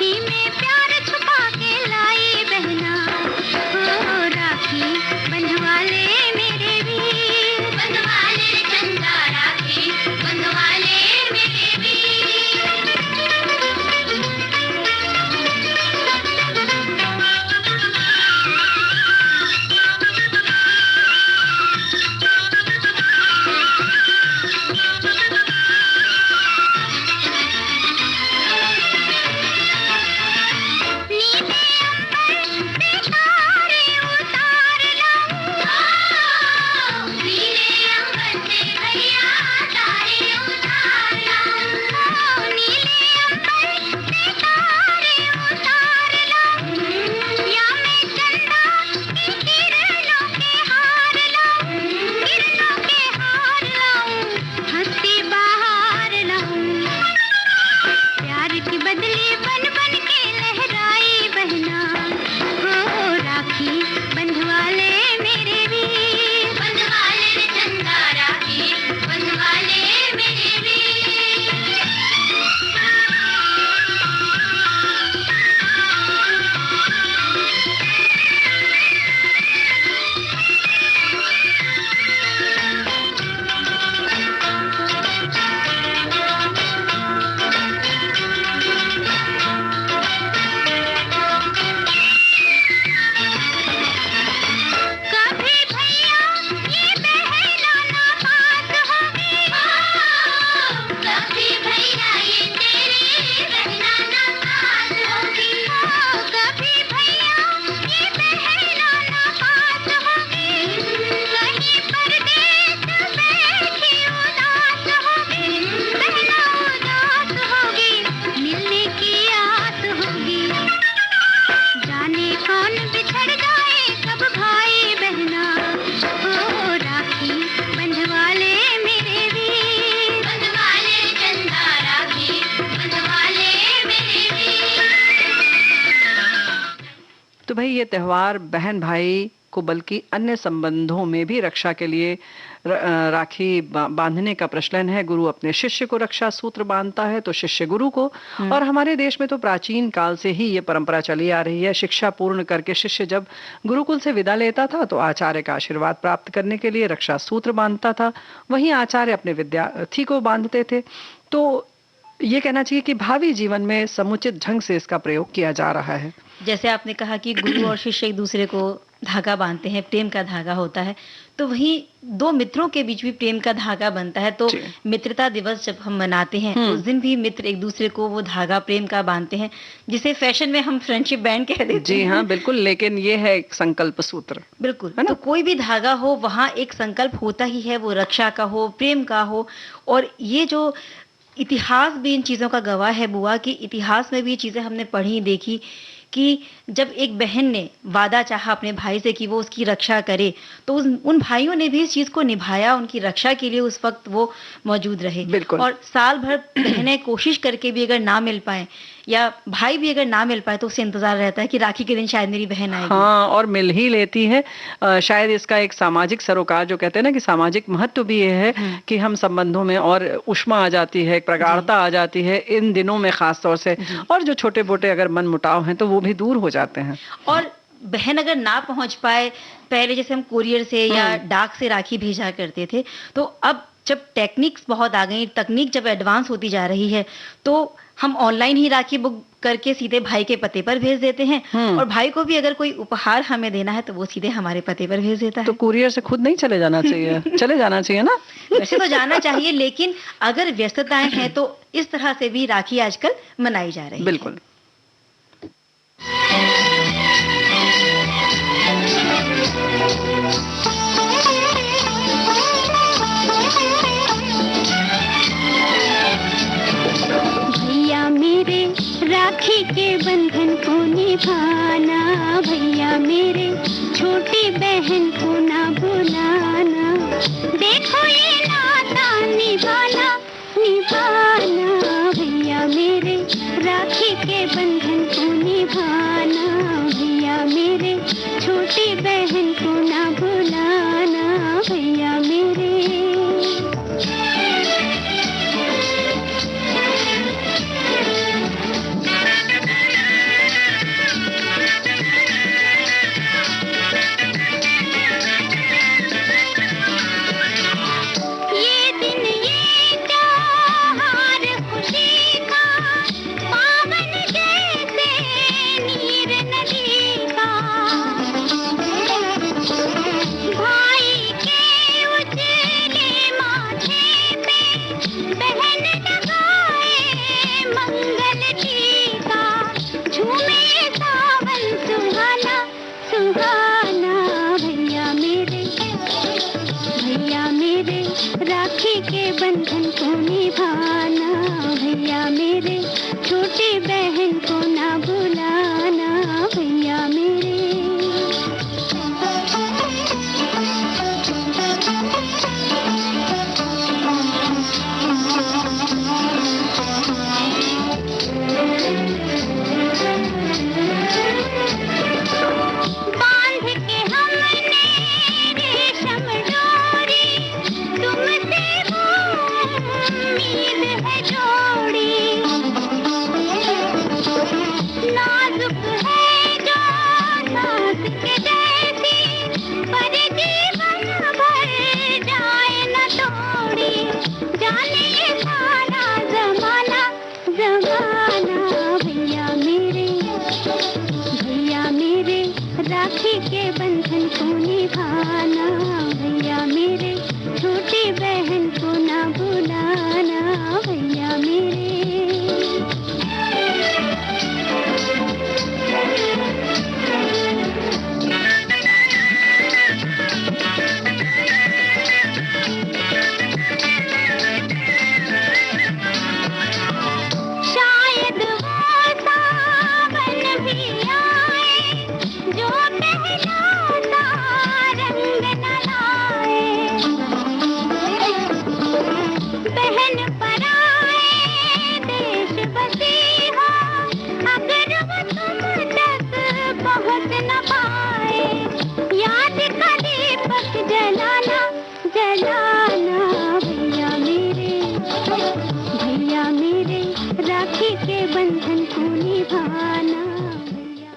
राखी में प्यार छुपा के लाई बहना, ओ राखी बंधवा ले मेरे वीर, बंधवा ले चंदा राखी बंधवा ले मेरे वीर। तो भाई ये त्यौहार बहन भाई को बल्कि अन्य संबंधों में भी रक्षा के लिए राखी बांधने का प्रचलन है। गुरु अपने शिष्य को रक्षा सूत्र बांधता है तो शिष्य गुरु को। और हमारे देश में तो प्राचीन काल से ही ये परंपरा चली आ रही है। शिक्षा पूर्ण करके शिष्य जब गुरुकुल से विदा लेता था तो आचार्य का आशीर्वाद प्राप्त करने के लिए रक्षा सूत्र बांधता था, वहीं आचार्य अपने विद्यार्थी को बांधते थे। तो ये कहना चाहिए कि भावी जीवन में समुचित ढंग से इसका प्रयोग किया जा रहा है। जैसे आपने कहा कि गुरु और शिष्य एक दूसरे को धागा बांधते हैं, प्रेम का धागा होता है, तो वहीं दो मित्रों के बीच भी प्रेम का धागा बनता है। तो मित्रता दिवस जब हम मनाते हैं उस दिन भी मित्र एक दूसरे को वो धागा प्रेम का बांधते हैं, जिसे फैशन में हम फ्रेंडशिप बैंड कह देते हैं। जी हाँ, बिल्कुल। लेकिन ये है एक संकल्प सूत्र। बिल्कुल। तो कोई भी धागा हो वहाँ एक संकल्प होता ही है, वो रक्षा का हो, प्रेम का हो। और ये जो इतिहास भी इन चीज़ों का गवाह है बुआ, कि इतिहास में भी ये चीज़ें हमने पढ़ी देखी कि जब एक बहन ने वादा चाहा अपने भाई से कि वो उसकी रक्षा करे, तो उन भाइयों ने भी इस चीज़ को निभाया, उनकी रक्षा के लिए उस वक्त वो मौजूद रहे। बिल्कुल। और साल भर बहनें कोशिश करके भी अगर ना मिल पाए या भाई भी अगर ना मिल पाए तो उसे इंतजार रहता है कि राखी के दिन शायद मेरी बहन आएगी। हाँ, और मिल ही लेती है। शायद इसका एक सामाजिक सरोकार जो कहते हैं ना कि सामाजिक महत्व भी ये है कि हम संबंधों में और उष्मा आ जाती है, एक प्रगाढ़ता आ जाती है इन दिनों में खास तौर से। और जो छोटे मोटे अगर मन मुटाव हैं तो वो भी दूर हो जाते हैं। और बहन अगर ना पहुंच पाए, पहले जैसे हम कुरियर से या डाक से राखी भेजा करते थे, तो अब जब टेक्निक्स बहुत आ गई, तकनीक जब एडवांस होती जा रही है, तो हम ऑनलाइन ही राखी बुक करके सीधे भाई के पते पर भेज देते हैं। और भाई को भी अगर कोई उपहार हमें देना है तो वो सीधे हमारे पते पर भेज देता है। तो कुरियर से खुद नहीं चले जाना चाहिए? चले जाना चाहिए ना? वैसे तो जाना चाहिए, लेकिन अगर व्यस्तताएं हैं तो इस तरह से भी राखी आजकल मनाई जा रही है। बिल्कुल। भैया मेरे राखी के बंधन को निभाना, भैया मेरे छोटी बहन को ना बुलाना, देखो ये नाता निभाना निभाना, भैया मेरे राखी के बंधन को निभाना, भैया मेरे छोटी बहन को ना बुलाना, भैया मेरे। मंगल टीका, झूमे सावन सुहाना सुहाना। भैया मेरे राखी के बंधन को निभाना, भैया मेरे छोटी बहन को ना भुलाना, भैया मेरे। बांध के हमने रेशम डोरी, तुमसे उम्मीद है जोड़ी। नाजुक है जो सांस के जैसी, पर जीवन भर जाए न तोड़ी। जाने ये सारा जमाना जमाना, भैया मेरे राखी के बंधन को निभाना, भैया मेरे छोटी बहन को ना भुलाना, भैया मेरे। शायद वो सावन भी आए, जो पहला सा रंग न लाए। बहन पराए देश बसी हो, अगर वो तुम तक पहुँच न पाए। याद का दीपक जलाना जलाना, भैया मेरे राखी के बंधन को निभाना, भैया।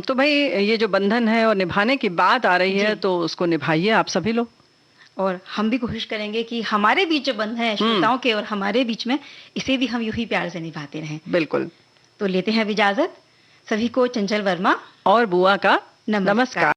तो भाई ये जो बंधन है और निभाने की बात आ रही है, जी। तो उसको निभाइए आप सभी लोग। और हम भी कोशिश करेंगे कि हमारे बीच जो बंधन है श्रोताओं के और हमारे बीच में, इसे भी हम यूं ही प्यार से निभाते रहें। बिल्कुल। तो लेते हैं अब इजाजत। सभी को चंचल वर्मा और बुआ का नमस्कार।